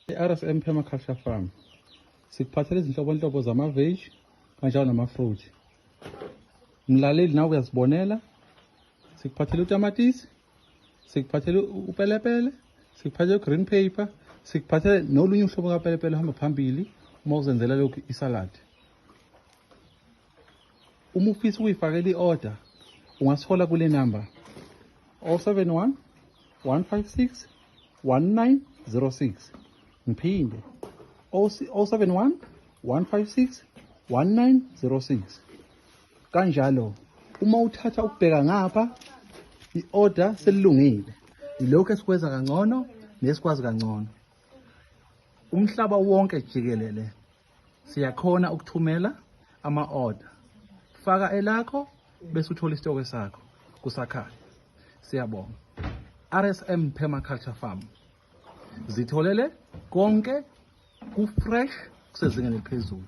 I-RSM Permaculture Farm sikuphathela izinhlobonhlobo zama-veg kanjalo nama-fruit. Mlaleli nawe uyazibonela, sikuphathela utamatisi, sikuphathela upelepele, sikuphathela green paper, sikuphathela nolunye uhlobo kapelepele hamba phambili uma uzenzela lokhu isaladi. Uma ufisa ukuyifakela i-order ungasithola kule number 071 156 1906. Ngiphinde 071 156 1906. Kanjalo uma uthatha ukubheka ngapha i-order selilungile. Ilokho esikwenza kangcono nesikwazi kangcono. Umhlaba wonke jikelele siyakhona ukuthumela ama-order. Faka elakho bese uthola isitoko sakho kusakhaya. Siyabonga. RSM Permaculture Farm. Zitholele konke ku-fresh kusezingeni eliphezulu.